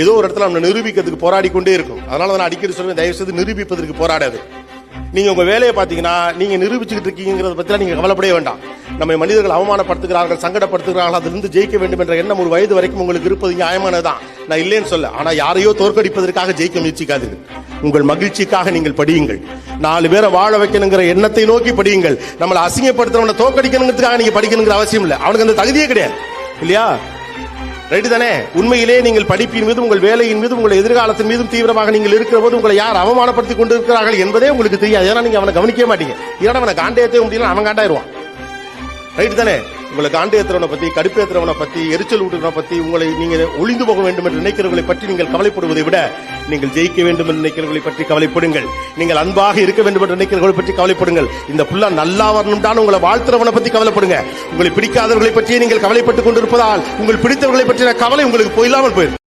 ஏதோ ஒரு இடத்துல நம்ம நிரூபிக்கிறதுக்கு போராடி கொண்டே இருக்கும். அதனால நான் அடிக்கடி சொல்லுவேன், தயவு செய்து நிரூபிப்பதற்கு போராடாது. நீங்க உங்க வேலையை பாத்தீங்கன்னா நீங்க நிரூபிச்சுக்கிட்டு இருக்கீங்கிறத பத்தி நீங்க கவலைப்படவே வேண்டாம். நம்ம மனிதர்கள் அவமானப்படுத்துகிறார்கள், சங்கடப்படுத்துகிறார்கள், அதிலிருந்து ஜெயிக்க வேண்டும் என்ற எண்ணம் ஒரு வயது வரைக்கும் உங்களுக்கு இருப்பது நியாயமானதுதான், நான் இல்லைன்னு சொல்ல. ஆனா யாரையோ தோற்கடிப்பதற்காக ஜெயிக்க முயற்சிக்காதீர்கள். உங்கள் மகிழ்ச்சிக்காக நீங்கள் படியுங்கள். 4 பேரை வாழ வைக்கணுங்கிற எண்ணத்தை நோக்கி படியுங்கள். நம்மளை அசிங்கப்படுத்துறவனை தோற்கடிக்கணுங்கிறதுக்காக நீங்க படிக்கணுங்கிற அவசியம் இல்லை. அவனுக்கு அந்த தகுதியே கிடையாது, இல்லையா? ரைட்டு தானே? உண்மையிலே நீங்கள் படிப்பின் மீதும் உங்கள் வேலையின் மீதும் உங்கள் எதிர்காலத்தின் மீதும் தீவிரமாக நீங்கள் இருக்கிற போது உங்களை யார் அவமானப்படுத்திக் கொண்டு இருக்கிறார்கள் என்பதே உங்களுக்கு தெரியாது. ஏன்னா நீங்க அவனை கவனிக்க மாட்டீங்க. ஏன்னா அவனை காண்டேயத்தை முடியல, அவன் காண்டாயிருவான். ரைட்டு தானே? உங்களை காண்டேயத்திரவனை பத்தி, கடுப்பேத்திரவனை பத்தி, எரிச்சல் ஊட்டுறவனை பத்தி, உங்களை நீங்க ஒளிந்து போக வேண்டும் என்று நினைக்கிறவர்களை பற்றி நீங்கள் கவலைப்படுவதை விட நீங்கள் ஜெயிக்க வேண்டும் என்று நினைக்கிறவர்களை பற்றி கவலைப்படுங்கள். நீங்கள் அன்பாக இருக்க வேண்டும் என்று நினைக்கிறவர்களை பற்றி கவலைப்படுங்கள். இந்த புள்ள நல்லா வரணும் தான் உங்களை வாழ்த்துறவனை பத்தி கவலைப்படுங்க. உங்களை பிடிக்காதவர்களை பற்றியே நீங்கள் கவலைப்பட்டுக் கொண்டிருப்பதால் உங்கள் பிடித்தவர்களை பற்றின கவலை உங்களுக்கு போயில்லாமல் போயிடும்.